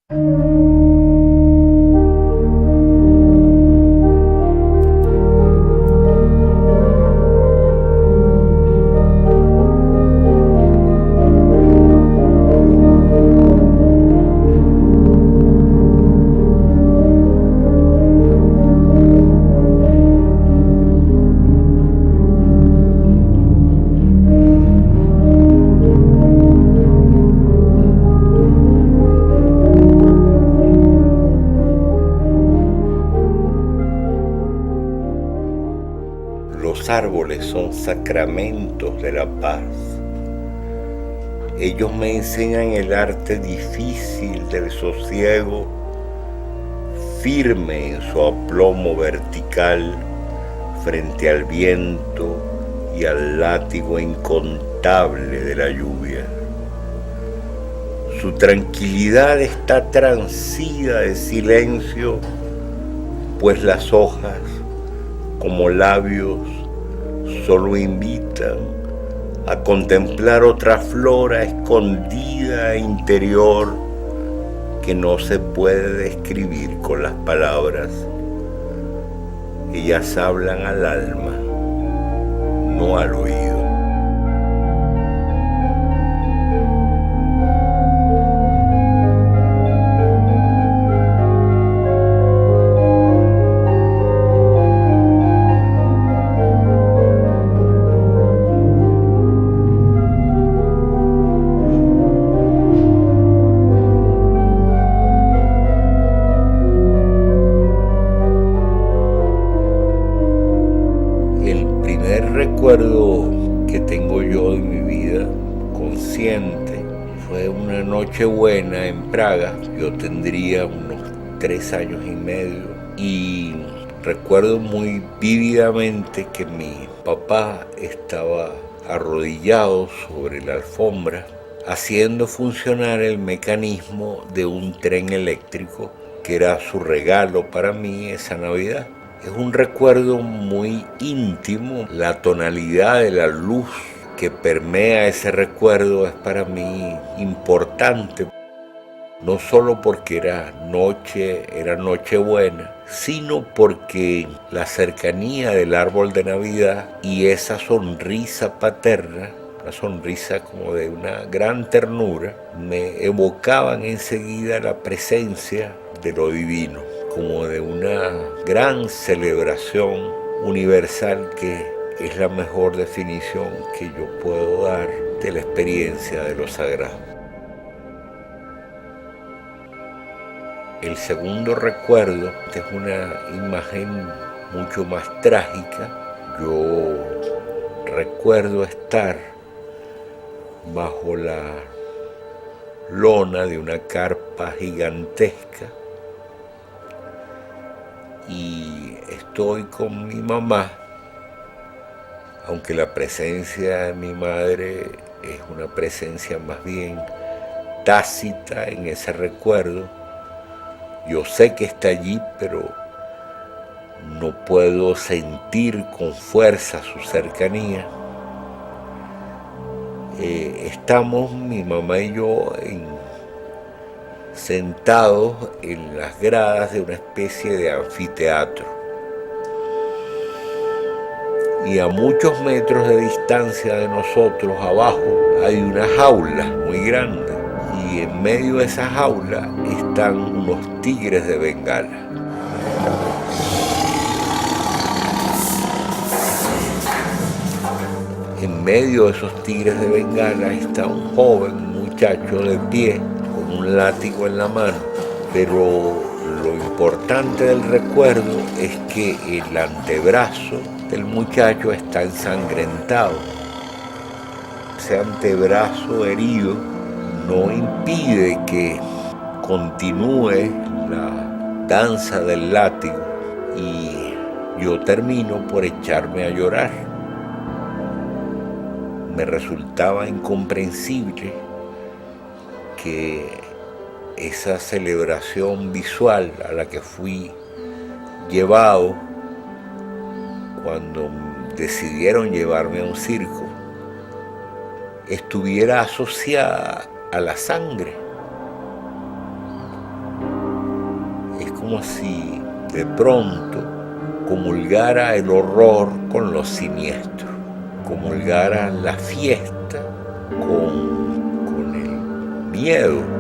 Los árboles son sacramentos de la paz. Ellos me enseñan el arte difícil del sosiego, firme en su aplomo vertical frente al viento y al látigo incontable de la lluvia. Su tranquilidad está transida de silencio, pues las hojas, como labios, solo invitan a contemplar otra flora escondida e interior que no se puede describir con las palabras. Ellas hablan al alma, no al oído. Recuerdo que tengo yo de mi vida consciente fue una Nochebuena en Praga. Yo tendría unos 3 años y medio y recuerdo muy vívidamente que mi papá estaba arrodillado sobre la alfombra haciendo funcionar el mecanismo de un tren eléctrico que era su regalo para mí esa Navidad. Es un recuerdo muy íntimo. La tonalidad de la luz que permea ese recuerdo es para mí importante, no solo porque era Nochebuena, sino porque la cercanía del árbol de Navidad y esa sonrisa paterna, una sonrisa como de una gran ternura, me evocaban enseguida la presencia de lo divino, como de una gran celebración universal que es la mejor definición que yo puedo dar de la experiencia de lo sagrado. El segundo recuerdo es una imagen mucho más trágica. Yo recuerdo estar bajo la lona de una carpa gigantesca y estoy con mi mamá, aunque la presencia de mi madre es una presencia más bien tácita en ese recuerdo. Yo sé que está allí, pero no puedo sentir con fuerza su cercanía. Estamos mi mamá y yo sentados en las gradas de una especie de anfiteatro. Y a muchos metros de distancia de nosotros, abajo, hay una jaula muy grande. Y en medio de esa jaula están unos tigres de Bengala. En medio de esos tigres de Bengala está un muchacho de pie, con un látigo en la mano, pero lo importante del recuerdo es que el antebrazo del muchacho está ensangrentado. Ese antebrazo herido no impide que continúe la danza del látigo y yo termino por echarme a llorar. Me resultaba incomprensible que esa celebración visual a la que fui llevado cuando decidieron llevarme a un circo estuviera asociada a la sangre. como si de pronto comulgara el horror con lo siniestro, comulgara la fiesta con el miedo.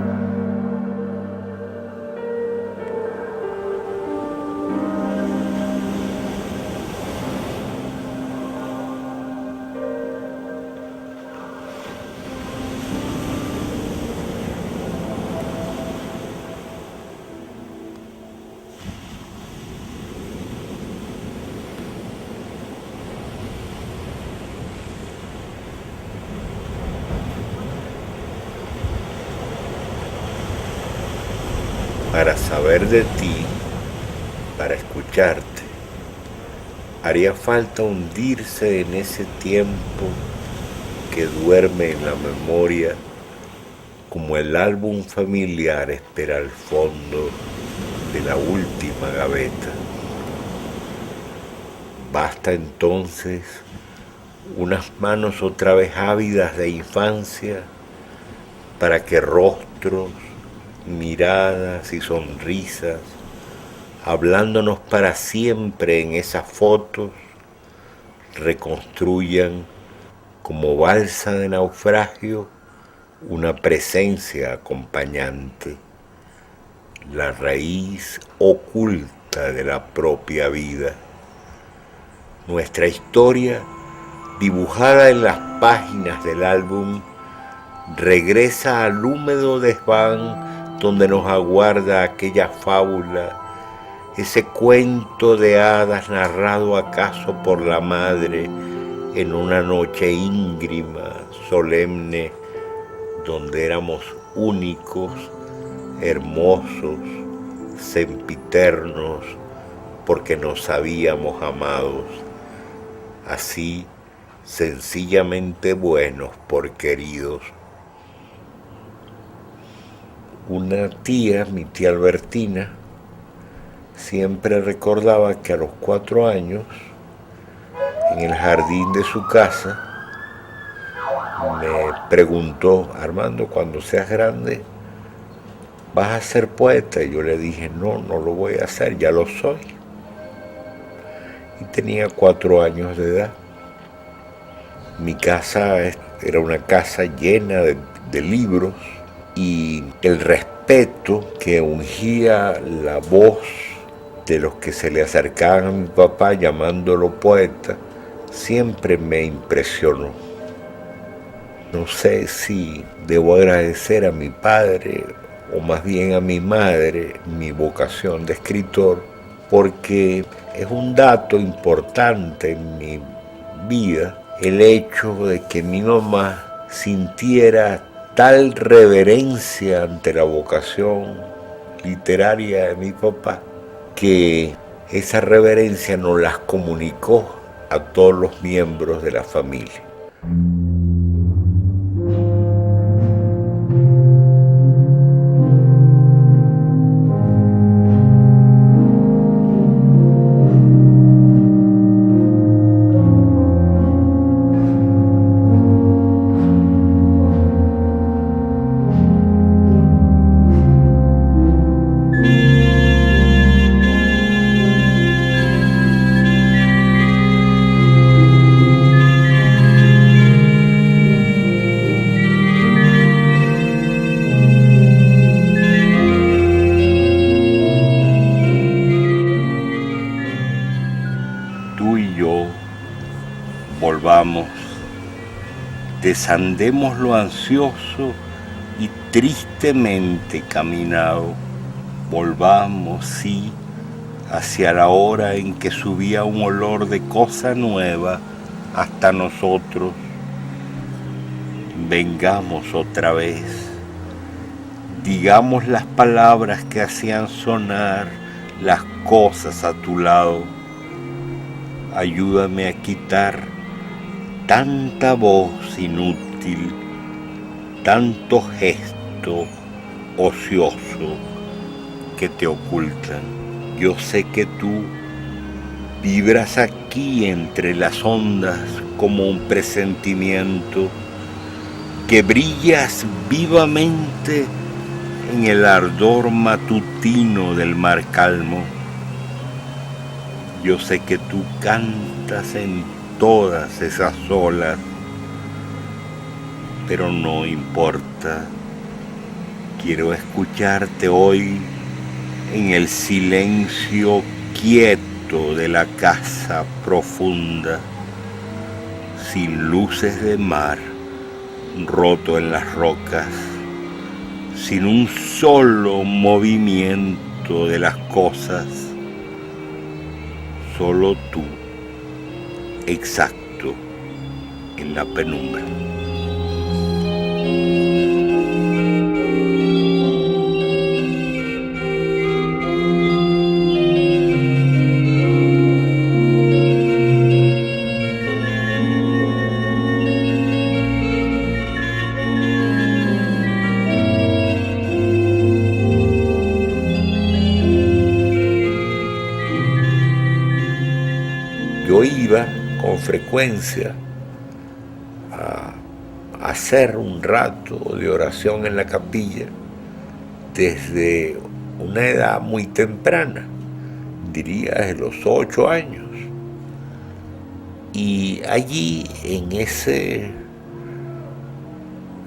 Para saber de ti, para escucharte, haría falta hundirse en ese tiempo que duerme en la memoria, como el álbum familiar espera al fondo de la última gaveta. Basta entonces unas manos otra vez ávidas de infancia para que rostros, miradas y sonrisas, hablándonos para siempre en esas fotos, reconstruyan como balsa de naufragio una presencia acompañante, la raíz oculta de la propia vida. Nuestra historia, dibujada en las páginas del álbum, regresa al húmedo desván donde nos aguarda aquella fábula, ese cuento de hadas narrado acaso por la madre en una noche íngrima, solemne, donde éramos únicos, hermosos, sempiternos, porque nos habíamos amados, así sencillamente buenos por queridos. Una tía, mi tía Albertina, siempre recordaba que a los 4 años, en el jardín de su casa, me preguntó: Armando, cuando seas grande, ¿vas a ser poeta? Y yo le dije: no, no lo voy a hacer, ya lo soy. Y tenía 4 años de edad. Mi casa era una casa llena de libros, y el respeto que ungía la voz de los que se le acercaban a mi papá llamándolo poeta siempre me impresionó. No sé si debo agradecer a mi padre o más bien a mi madre mi vocación de escritor, porque es un dato importante en mi vida el hecho de que mi mamá sintiera tal reverencia ante la vocación literaria de mi papá, que esa reverencia nos las comunicó a todos los miembros de la familia. Volvamos, desandemos lo ansioso y tristemente caminado, volvamos, sí, hacia la hora en que subía un olor de cosa nueva hasta nosotros. Vengamos otra vez, digamos las palabras que hacían sonar las cosas a tu lado. Ayúdame a quitar tanta voz inútil, tanto gesto ocioso que te ocultan. Yo sé que tú vibras aquí entre las ondas como un presentimiento, que brillas vivamente en el ardor matutino del mar calmo. Yo sé que tú cantas en todas esas olas, pero no importa. Quiero escucharte hoy en el silencio quieto de la casa profunda, sin luces de mar, roto en las rocas, sin un solo movimiento de las cosas, solo tú, exacto, en la penumbra. Yo iba con frecuencia a hacer un rato de oración en la capilla desde una edad muy temprana, diría desde los 8 años. Y allí, en ese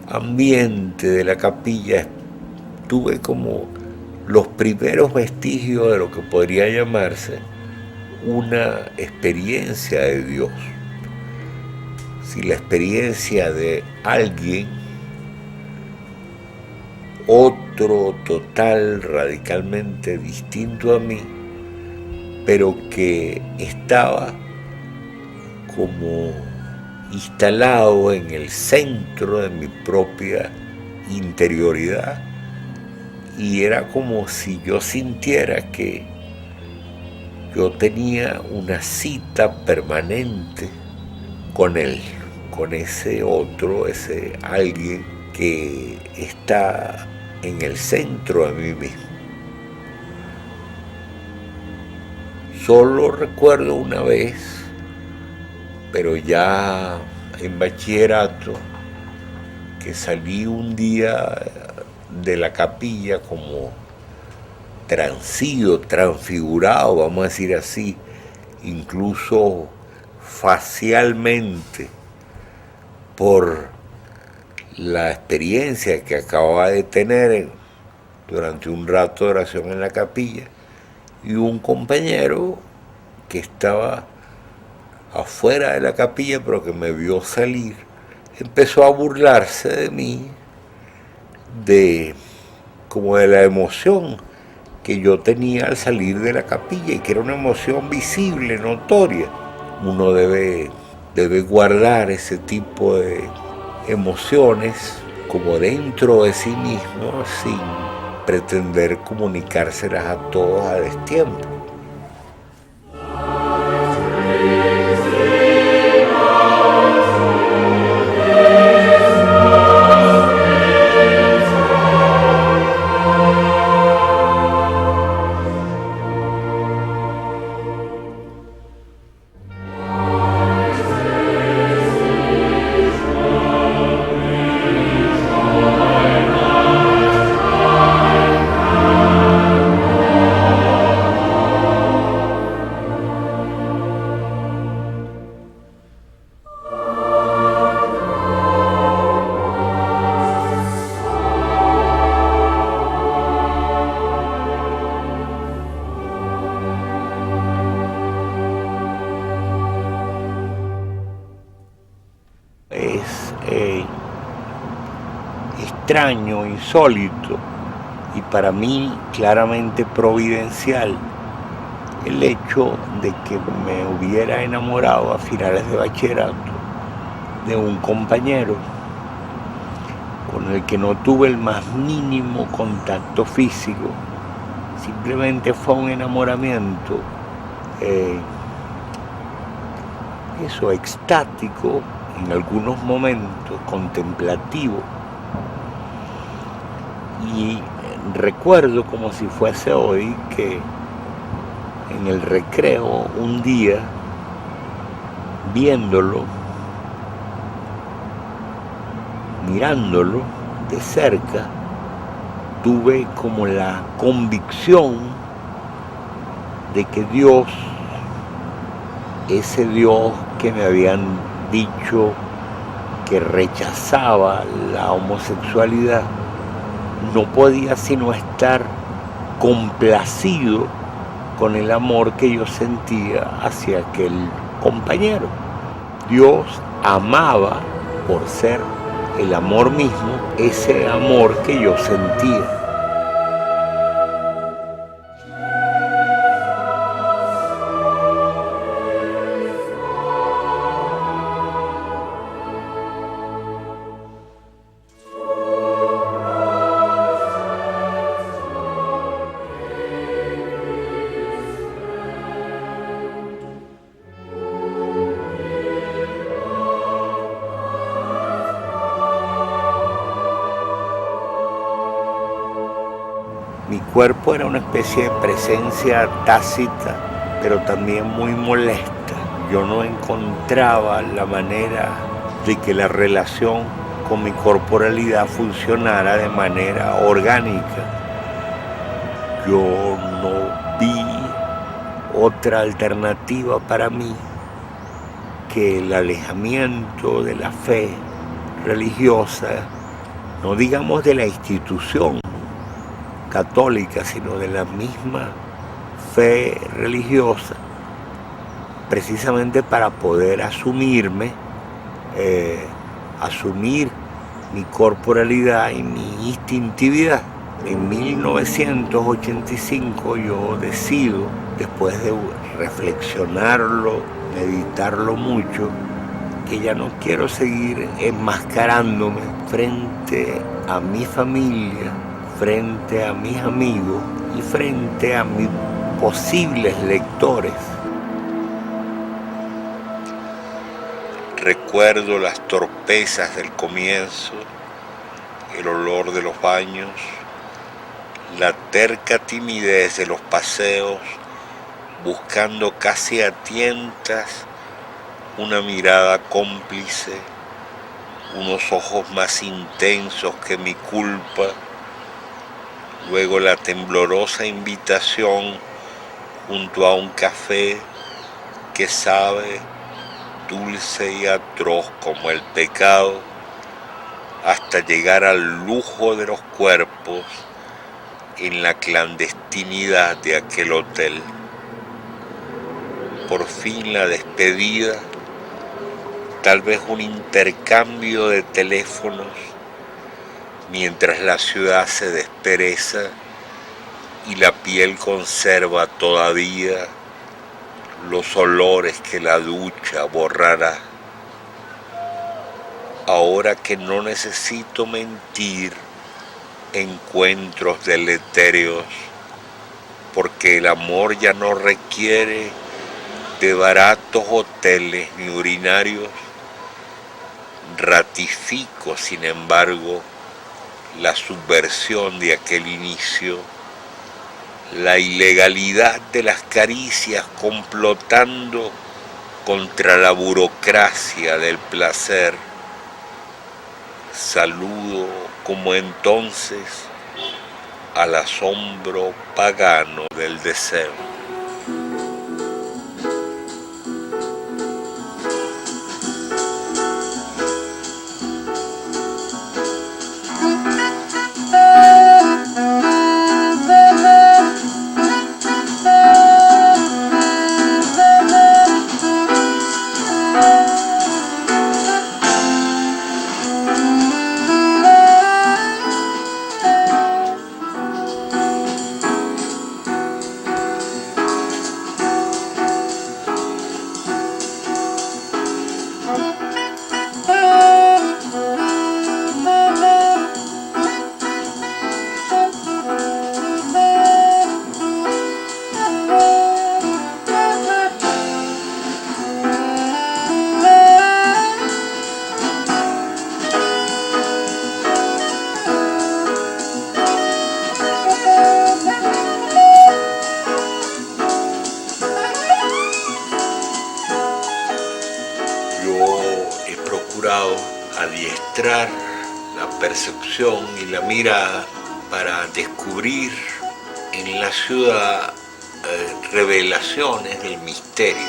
ambiente de la capilla, tuve como los primeros vestigios de lo que podría llamarse una experiencia de Dios. Si la experiencia de alguien, otro total, radicalmente distinto a mí, pero que estaba como instalado en el centro de mi propia interioridad, y era como si yo sintiera que yo tenía una cita permanente con él, con ese otro, ese alguien que está en el centro de mí mismo. Solo recuerdo una vez, pero ya en bachillerato, que salí un día de la capilla como transido, transfigurado, vamos a decir así, incluso facialmente, por la experiencia que acababa de tener durante un rato de oración en la capilla, y un compañero que estaba afuera de la capilla, pero que me vio salir, empezó a burlarse de mí, como de la emoción que yo tenía al salir de la capilla, y que era una emoción visible, notoria. Uno debe guardar ese tipo de emociones como dentro de sí mismo, sin pretender comunicárselas a todos a destiempo. Es extraño, insólito, y para mí claramente providencial el hecho de que me hubiera enamorado a finales de bachillerato de un compañero con el que no tuve el más mínimo contacto físico. Simplemente fue un enamoramiento extático, en algunos momentos contemplativo, y recuerdo como si fuese hoy que en el recreo un día, viéndolo, mirándolo de cerca, tuve como la convicción de que Dios, ese Dios que me habían dicho que rechazaba la homosexualidad, no podía sino estar complacido con el amor que yo sentía hacia aquel compañero. Dios amaba, por ser el amor mismo, ese amor que yo sentía. Mi cuerpo era una especie de presencia tácita, pero también muy molesta. Yo no encontraba la manera de que la relación con mi corporalidad funcionara de manera orgánica. Yo no vi otra alternativa para mí que el alejamiento de la fe religiosa, no digamos de la institución católica, sino de la misma fe religiosa, precisamente para poder asumirme, asumir mi corporalidad y mi instintividad. En 1985 yo decido, después de reflexionarlo, meditarlo mucho, que ya no quiero seguir enmascarándome frente a mi familia, frente a mis amigos y frente a mis posibles lectores. Recuerdo las torpezas del comienzo, el olor de los baños, la terca timidez de los paseos, buscando casi a tientas una mirada cómplice, unos ojos más intensos que mi culpa. Luego la temblorosa invitación junto a un café que sabe dulce y atroz como el pecado, hasta llegar al lujo de los cuerpos en la clandestinidad de aquel hotel. Por fin la despedida, tal vez un intercambio de teléfonos, mientras la ciudad se despereza y la piel conserva todavía los olores que la ducha borrará. Ahora que no necesito mentir, encuentros deletéreos, porque el amor ya no requiere de baratos hoteles ni urinarios. Ratifico, sin embargo, la subversión de aquel inicio, la ilegalidad de las caricias complotando contra la burocracia del placer. Saludo como entonces al asombro pagano del deseo. Adiestrar la percepción y la mirada para descubrir en la ciudad revelaciones del misterio.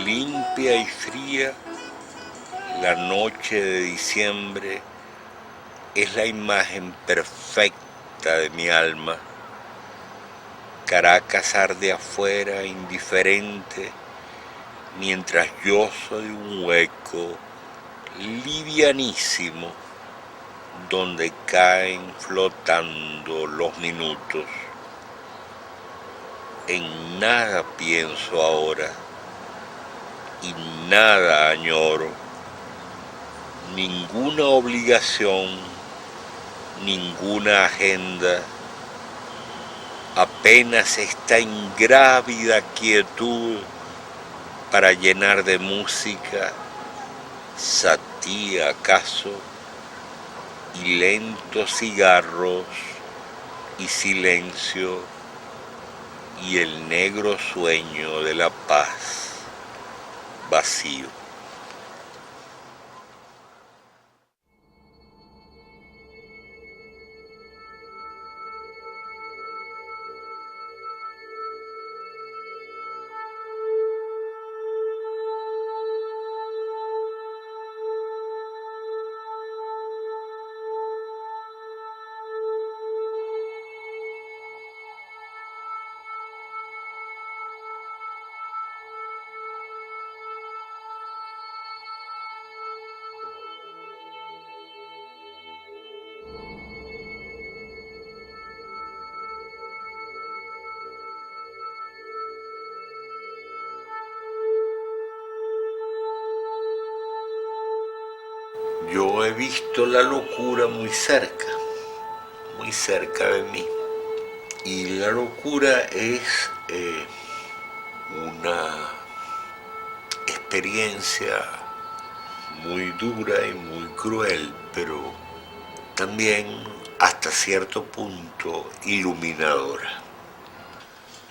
Limpia y fría, la noche de diciembre es la imagen perfecta de mi alma. Caracas arde afuera, indiferente, mientras yo soy un hueco livianísimo donde caen flotando los minutos. En nada pienso ahora y nada añoro, ninguna obligación, ninguna agenda, apenas esta ingrávida quietud para llenar de música, satí acaso, y lentos cigarros y silencio y el negro sueño de la paz vacío. Yo he visto la locura muy cerca de mí. Y la locura es una experiencia muy dura y muy cruel, pero también hasta cierto punto iluminadora.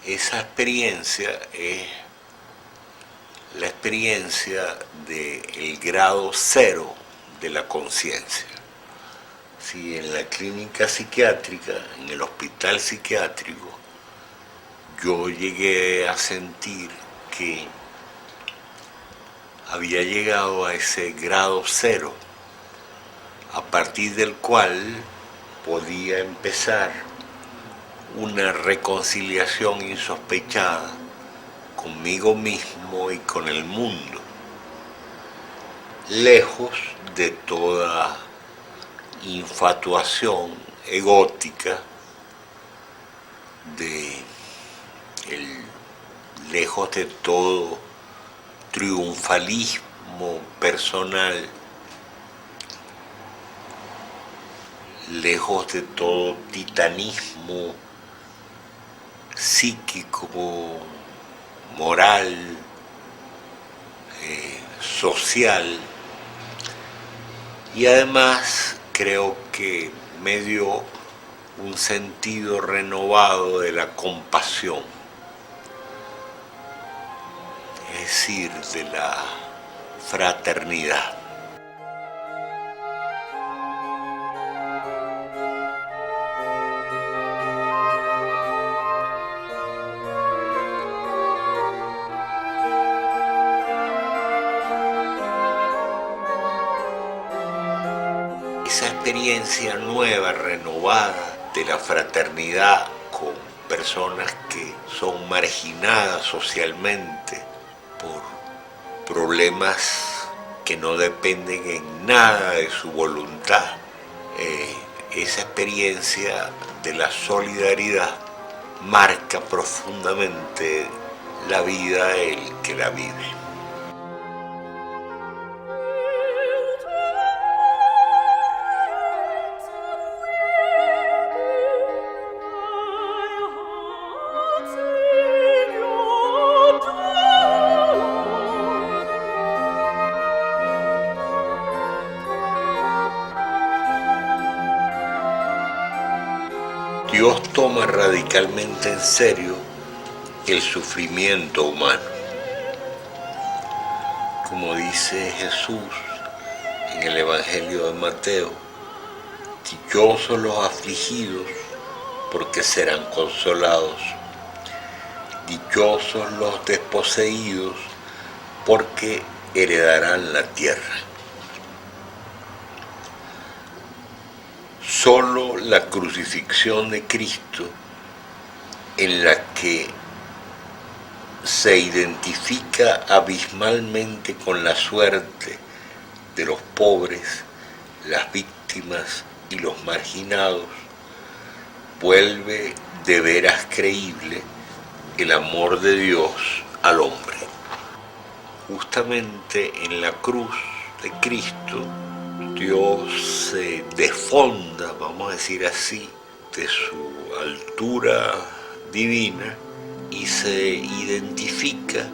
Esa experiencia es la experiencia del grado cero de la conciencia. Si en la clínica psiquiátrica, en el hospital psiquiátrico, yo llegué a sentir que había llegado a ese grado cero, a partir del cual podía empezar una reconciliación insospechada conmigo mismo y con el mundo, lejos de toda infatuación egótica, lejos de todo triunfalismo personal, lejos de todo titanismo psíquico, moral, social. Y además creo que me dio un sentido renovado de la compasión, es decir, de la fraternidad. Esa experiencia nueva, renovada de la fraternidad con personas que son marginadas socialmente por problemas que no dependen en nada de su voluntad. Esa experiencia de la solidaridad marca profundamente la vida del que la vive. Dios toma radicalmente en serio el sufrimiento humano. Como dice Jesús en el Evangelio de Mateo, Dichosos los afligidos, porque serán consolados. Dichosos los desposeídos, porque heredarán la tierra. Solo la crucifixión de Cristo, en la que se identifica abismalmente con la suerte de los pobres, las víctimas y los marginados, vuelve de veras creíble el amor de Dios al hombre. Justamente en la cruz de Cristo, Dios se desfonda, vamos a decir así, de su altura divina y se identifica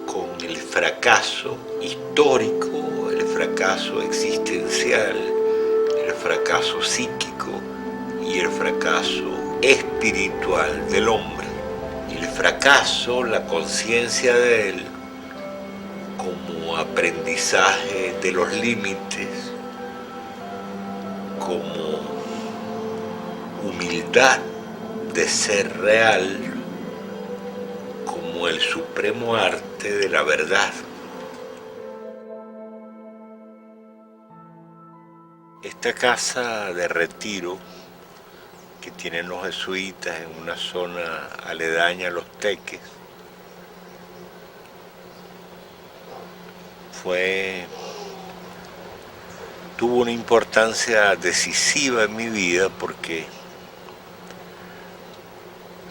con el fracaso histórico, el fracaso existencial, el fracaso psíquico y el fracaso espiritual del hombre. El fracaso, la conciencia de él como aprendizaje de los límites, como humildad de ser real, como el supremo arte de la verdad. Esta casa de retiro que tienen los jesuitas en una zona aledaña a Los Teques tuvo una importancia decisiva en mi vida porque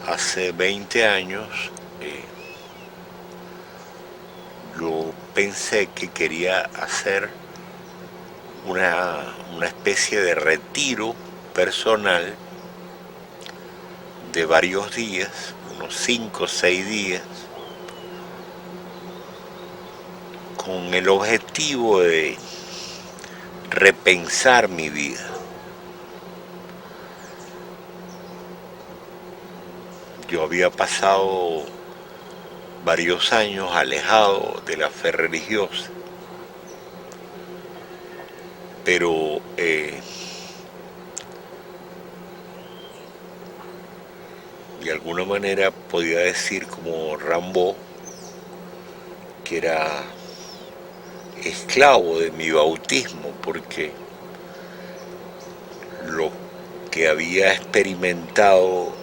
hace 20 años yo pensé que quería hacer una especie de retiro personal de varios días, unos 5 o 6 días, con el objetivo de repensar mi vida. Yo había pasado varios años alejado de la fe religiosa, pero de alguna manera podía decir como Rimbaud que era esclavo de mi bautismo, porque lo que había experimentado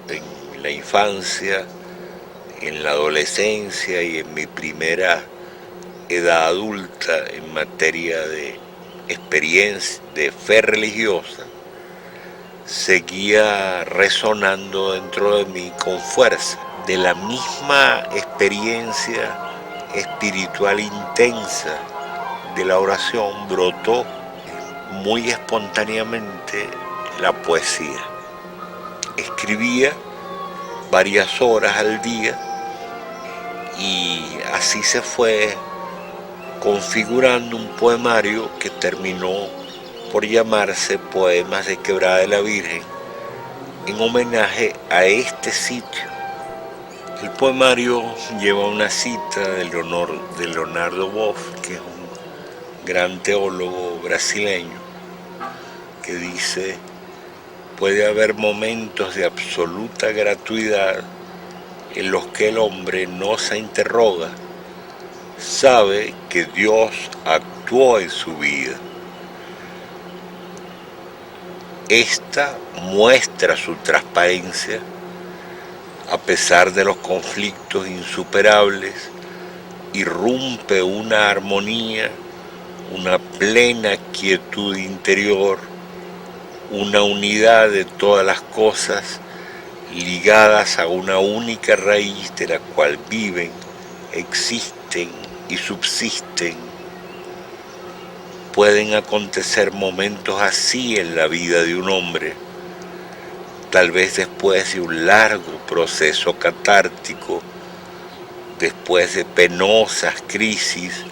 en la infancia, en la adolescencia y en mi primera edad adulta en materia de experiencia de fe religiosa, seguía resonando dentro de mí con fuerza. De la misma experiencia espiritual intensa de la oración brotó muy espontáneamente la poesía. Escribía varias horas al día y así se fue configurando un poemario que terminó por llamarse Poemas de Quebrada de la Virgen, en homenaje a este sitio. El poemario lleva una cita de Leonardo Boff, que es un gran teólogo brasileño, que dice: puede haber momentos de absoluta gratuidad en los que el hombre no se interroga, sabe que Dios actuó en su vida. Esta muestra su transparencia a pesar de los conflictos insuperables, irrumpe una armonía, una plena quietud interior, una unidad de todas las cosas ligadas a una única raíz de la cual viven, existen y subsisten. Pueden acontecer momentos así en la vida de un hombre, tal vez después de un largo proceso catártico, después de penosas crisis,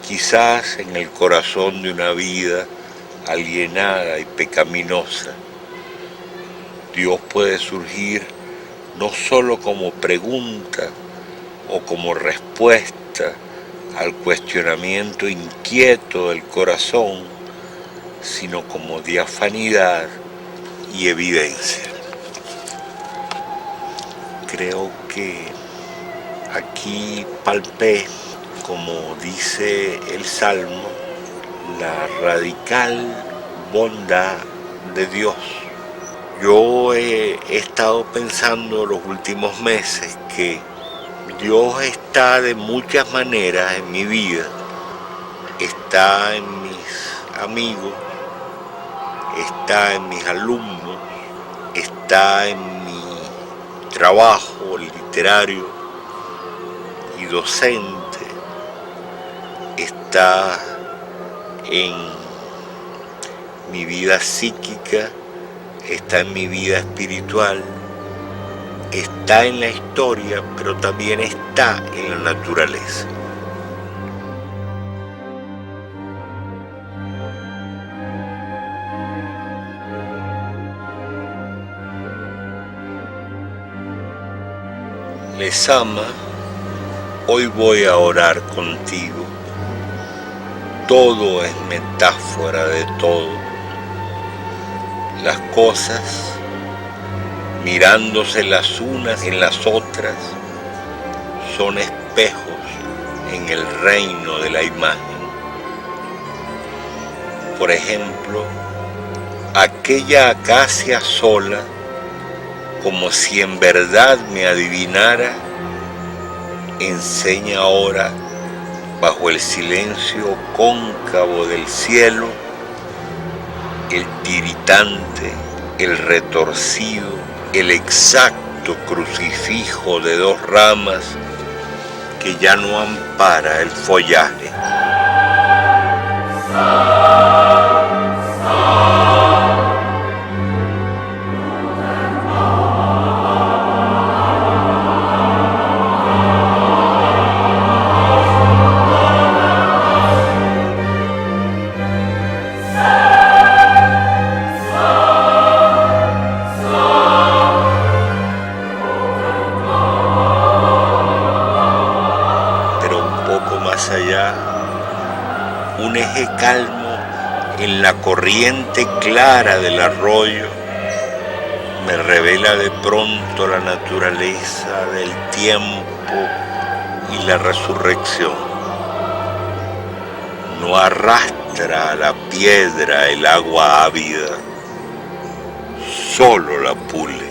quizás en el corazón de una vida alienada y pecaminosa. Dios puede surgir no solo como pregunta o como respuesta al cuestionamiento inquieto del corazón, sino como diafanidad y evidencia. Creo que aquí palpé, como dice el Salmo, la radical bondad de Dios. Yo he estado pensando los últimos meses que Dios está de muchas maneras en mi vida. Está en mis amigos, está en mis alumnos, está en mi trabajo literario y docente, está en mi vida psíquica, está en mi vida espiritual, está en la historia, pero también está en la naturaleza. Lesama, hoy voy a orar contigo. Todo es metáfora de todo. Las cosas, mirándose las unas en las otras, son espejos en el reino de la imagen. Por ejemplo, aquella acacia sola, como si en verdad me adivinara, enseña ahora, bajo el silencio cóncavo del cielo, el tiritante, el retorcido, el exacto crucifijo de dos ramas que ya no ampara el follaje. Más allá, un eje calmo en la corriente clara del arroyo me revela de pronto la naturaleza del tiempo y la resurrección. No arrastra a la piedra el agua ávida, solo la pule.